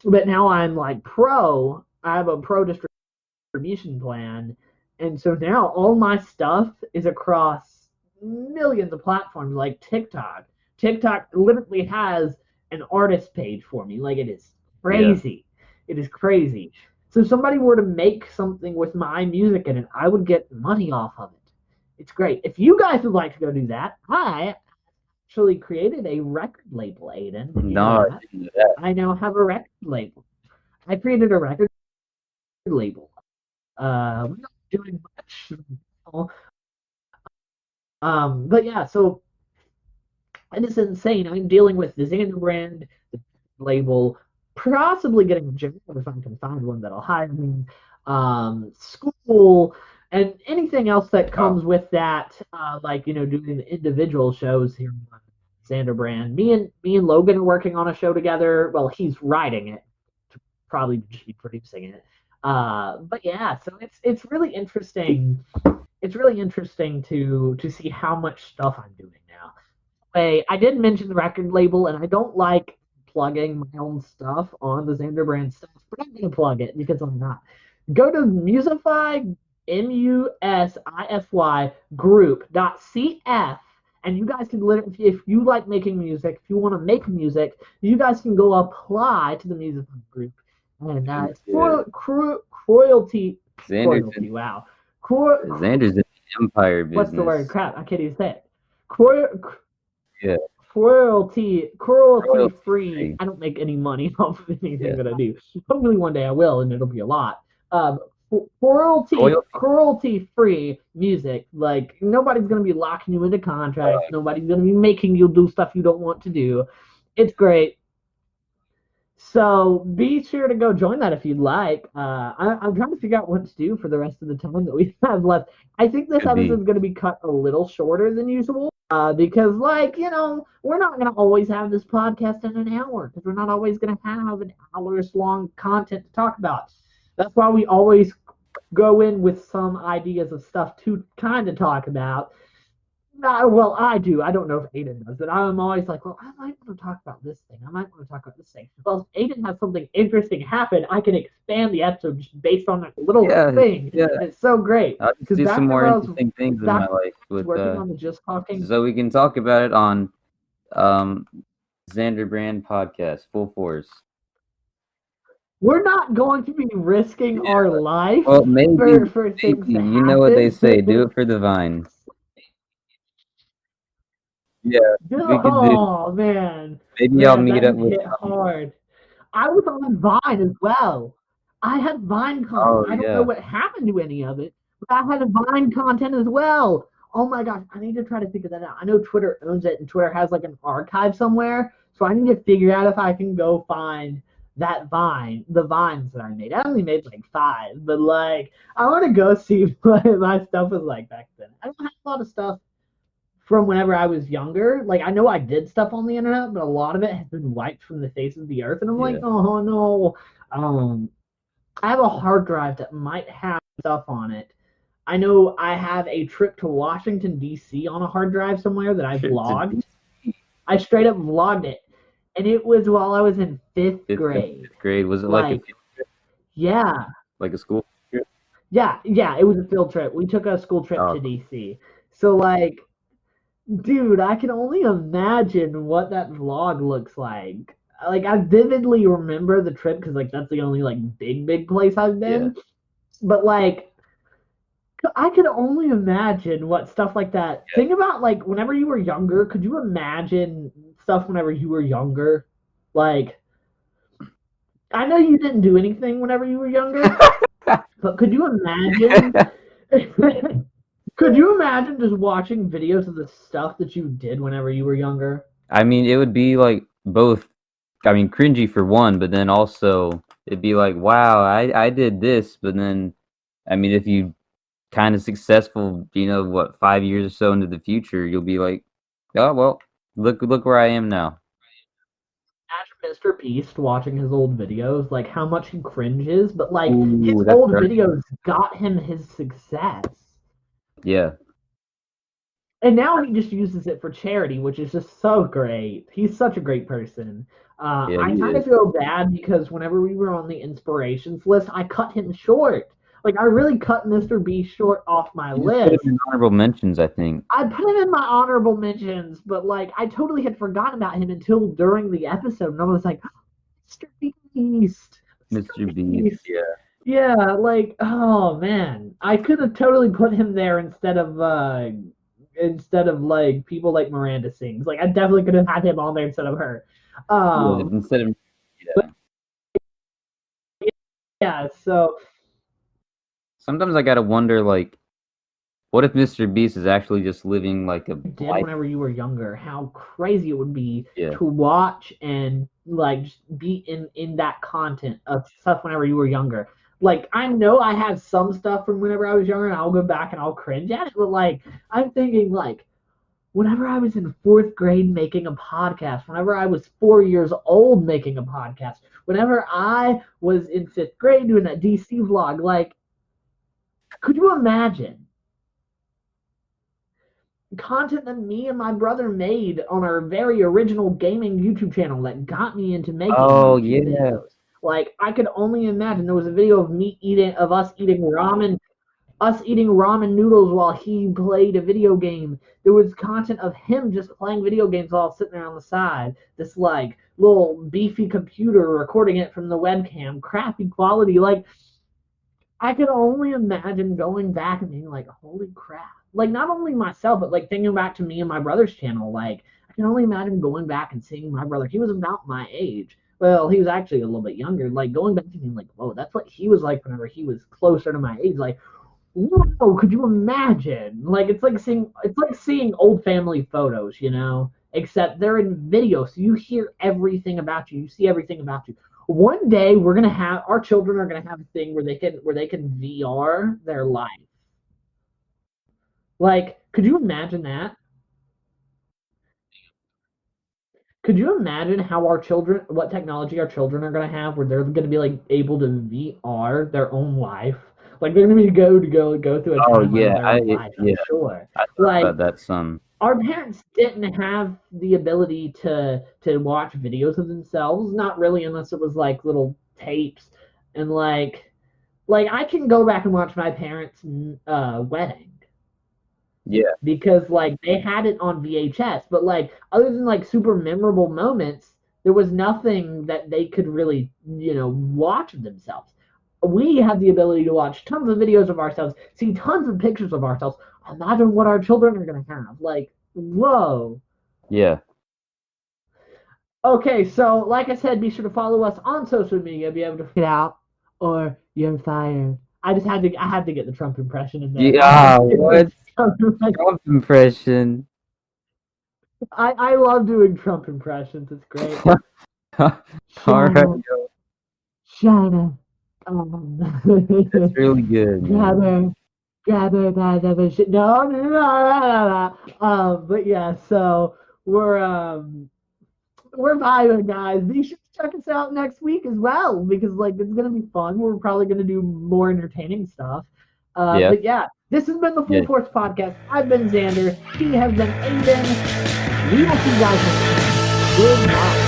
[SPEAKER 2] but now I'm like pro. I have a pro distribution plan. And so now all my stuff is across millions of platforms like TikTok. TikTok literally has an artist page for me. Like it is
[SPEAKER 3] Yeah.
[SPEAKER 2] crazy. It is crazy. So if somebody were to make something with my music in it, I would get money off of it. It's great. If you guys would like to go do that, I actually created a record label, Aidan. Did you know
[SPEAKER 3] No, I
[SPEAKER 2] that?
[SPEAKER 3] didn't know that.
[SPEAKER 2] I now have a record label. I created a record label. We're not doing much. But yeah, so and it's insane. I'm dealing with the Xander brand, the label, possibly getting a job if I can find one that'll hire me, school, and anything else that
[SPEAKER 3] Wow.
[SPEAKER 2] comes with that. Like doing the individual shows here on Xander brand. Me and Logan are working on a show together. Well, he's writing it, to probably just be producing it. But yeah, so it's really interesting. It's really interesting to see how much stuff I'm doing now. I did mention the record label, and I don't like plugging my own stuff on the Xander brand stuff, but I'm gonna plug it because I'm not. Go to Musify, Musify group.cf, and you guys can literally, if you like making music, if you want to make music, you guys can go apply to the Musify group, and it's
[SPEAKER 3] Yeah.
[SPEAKER 2] royalty,
[SPEAKER 3] Xander's
[SPEAKER 2] royalty.
[SPEAKER 3] in,
[SPEAKER 2] Wow,
[SPEAKER 3] Xander's in the empire
[SPEAKER 2] what's the word?
[SPEAKER 3] business.
[SPEAKER 2] Crap, I can't even say it.
[SPEAKER 3] Yeah.
[SPEAKER 2] Cruelty
[SPEAKER 3] Royalty
[SPEAKER 2] free.
[SPEAKER 3] free.
[SPEAKER 2] I don't make any money off of anything
[SPEAKER 3] Yeah.
[SPEAKER 2] that I do. Hopefully one day I will, and it'll be a lot. Cruelty free music. Like nobody's gonna be locking you into contracts. Nobody's gonna be making you do stuff you don't want to do. It's great. So be sure to go join that if you'd like. I'm trying to figure out what to do for the rest of the time that we have left. I think this
[SPEAKER 3] Could be.
[SPEAKER 2] episode is going to be cut a little shorter than usual because, like, we're not going to always have this podcast in an hour because we're not always going to have an hours long content to talk about. That's why we always go in with some ideas of stuff to kind of talk about. Well, I do. I don't know if Aidan does, but I'm always like, well, I might want to talk about this thing. I might want to talk about this thing. Well, if Aidan has something interesting happen, I can expand the episode just based on that little
[SPEAKER 3] Yeah,
[SPEAKER 2] thing.
[SPEAKER 3] yeah.
[SPEAKER 2] And it's so great.
[SPEAKER 3] I'll just
[SPEAKER 2] Because
[SPEAKER 3] do
[SPEAKER 2] back
[SPEAKER 3] some more
[SPEAKER 2] whenever I was
[SPEAKER 3] interesting things in my
[SPEAKER 2] back
[SPEAKER 3] life with
[SPEAKER 2] working on the Just Talking,
[SPEAKER 3] so we can talk about it on um Xander Brand podcast, full force.
[SPEAKER 2] we're not going to be risking our life
[SPEAKER 3] Well, maybe
[SPEAKER 2] for things to
[SPEAKER 3] you know what they
[SPEAKER 2] happen.
[SPEAKER 3] say, do it for the vine. Yeah, we could do.
[SPEAKER 2] Oh man,
[SPEAKER 3] Maybe I'll
[SPEAKER 2] man,
[SPEAKER 3] meet
[SPEAKER 2] that
[SPEAKER 3] up
[SPEAKER 2] just
[SPEAKER 3] with
[SPEAKER 2] hit hard. I was on Vine as well. I had Vine content.
[SPEAKER 3] Oh
[SPEAKER 2] I don't know
[SPEAKER 3] yeah.
[SPEAKER 2] what happened to any of it, but I had a Vine content as well. Oh my gosh, I need to try to figure that out. I know Twitter owns it and Twitter has like an archive somewhere, so I need to figure out if I can go find that Vine, the Vines that I made. I only made like 5, but like I want to go see what my stuff was like back then. I don't have a lot of stuff from whenever I was younger. Like I know I did stuff on the internet, but a lot of it has been wiped from the face of the earth, and I'm like,
[SPEAKER 3] Yeah.
[SPEAKER 2] oh no. I have a hard drive that might have stuff on it. I know I have a trip to Washington D.C. on a hard drive somewhere that I
[SPEAKER 3] Trip to
[SPEAKER 2] vlogged. I straight up vlogged it, and it was while I was in fifth grade.
[SPEAKER 3] Fifth grade. Was it
[SPEAKER 2] Like, yeah,
[SPEAKER 3] like a school trip?
[SPEAKER 2] yeah, it was a field trip. We took a school trip to D.C. So like, dude, I can only imagine what that vlog looks like. Like I vividly remember the trip because like that's the only like big place I've been.
[SPEAKER 3] Yeah.
[SPEAKER 2] But like I could only imagine what stuff like that.
[SPEAKER 3] Yeah.
[SPEAKER 2] Think about like whenever you were younger, could you imagine stuff whenever you were younger? Like I know you didn't do anything whenever you were younger, but could you imagine could you imagine just watching videos of the stuff that you did whenever you were younger?
[SPEAKER 3] I mean, it would be like both. I mean, cringy for one, but then also it'd be like, wow, I did this, but then, I mean, if you kind of successful, 5 years or so into the future, you'll be like, oh well, look where I am now.
[SPEAKER 2] Imagine Mr. Beast watching his old videos, like how much he cringes, but like his
[SPEAKER 3] Ooh, that's
[SPEAKER 2] old
[SPEAKER 3] right.
[SPEAKER 2] videos got him his success.
[SPEAKER 3] Yeah.
[SPEAKER 2] And now he just uses it for charity, which is just so great. He's such a great person.
[SPEAKER 3] Yeah,
[SPEAKER 2] I
[SPEAKER 3] he
[SPEAKER 2] kind of
[SPEAKER 3] is.
[SPEAKER 2] feel bad because whenever we were on the inspirations list, I cut him short. Like I really cut Mr. B short off my
[SPEAKER 3] You just put
[SPEAKER 2] list.
[SPEAKER 3] him in honorable mentions, I think.
[SPEAKER 2] I put him in my honorable mentions, but like I totally had forgotten about him until during the episode, and I was like, Mr. Beast,
[SPEAKER 3] Mr. Beast, yeah.
[SPEAKER 2] Yeah, like oh man, I could have totally put him there instead of like people like Miranda sings. Like I definitely could have had him on there instead of her.
[SPEAKER 3] Yeah, instead of
[SPEAKER 2] Yeah, so
[SPEAKER 3] sometimes I gotta wonder, like, what if Mr. Beast is actually just living like a
[SPEAKER 2] did
[SPEAKER 3] life?
[SPEAKER 2] whenever you were younger, how crazy it would be
[SPEAKER 3] Yeah.
[SPEAKER 2] to watch and like just be in that content of stuff whenever you were younger. Like I know I have some stuff from whenever I was younger, and I'll go back and I'll cringe at it. But like I'm thinking like whenever I was in 4th grade making a podcast, whenever I was 4 years old making a podcast, whenever I was in 5th grade doing that DC vlog, like, could you imagine content that me and my brother made on our very original gaming YouTube channel that got me into making YouTube videos? Like, I could only imagine there was a video of us eating ramen noodles while he played a video game. There was content of him just playing video games while sitting there on the side. This like little beefy computer recording it from the webcam, crappy quality. Like I could only imagine going back and being like, holy crap. Like not only myself, but like thinking back to me and my brother's channel. Like I can only imagine going back and seeing my brother. He was about my age. Well, he was actually a little bit younger. Like going back to being like, whoa, that's what he was like whenever he was closer to my age. Like, whoa, could you imagine? Like it's like seeing old family photos, except they're in video, so you hear everything about you, you see everything about you. One day our children are gonna have a thing where they can VR their life. Like, could you imagine that? Could you imagine what technology our children are gonna have, where they're gonna be like able to VR their own life? Like they're gonna be go through a timeline of their own life. I'm sure.
[SPEAKER 3] I thought
[SPEAKER 2] Like
[SPEAKER 3] about that some.
[SPEAKER 2] our parents didn't have the ability to watch videos of themselves, not really, unless it was like little tapes. And like I can go back and watch my parents' wedding
[SPEAKER 3] Yeah.
[SPEAKER 2] because like they had it on VHS, but like other than like super memorable moments, there was nothing that they could really, watch of themselves. We have the ability to watch tons of videos of ourselves, see tons of pictures of ourselves. Imagine what our children are gonna have. Like, whoa.
[SPEAKER 3] Yeah.
[SPEAKER 2] Okay, so like I said, be sure to follow us on social media, be able to figure it out, or you're fired. I had to get the Trump impression in there. I had
[SPEAKER 3] Yeah.
[SPEAKER 2] to get the
[SPEAKER 3] What?
[SPEAKER 2] Trump impression.
[SPEAKER 3] Trump impression.
[SPEAKER 2] I love doing Trump impressions. It's great.
[SPEAKER 3] All right.
[SPEAKER 2] China, China.
[SPEAKER 3] That's really good,
[SPEAKER 2] Grab
[SPEAKER 3] man.
[SPEAKER 2] her, grab her by the shit. No, no, no, no, no. But yeah, so we're um we're vibing, guys. Be sure to check us out next week as well because like it's gonna be fun. We're probably gonna do more entertaining stuff.
[SPEAKER 3] Yeah.
[SPEAKER 2] But yeah, this has been the Full
[SPEAKER 3] Yeah.
[SPEAKER 2] Force Podcast. I've been Xander. He has been Aidan. We will see you guys next time. Goodbye.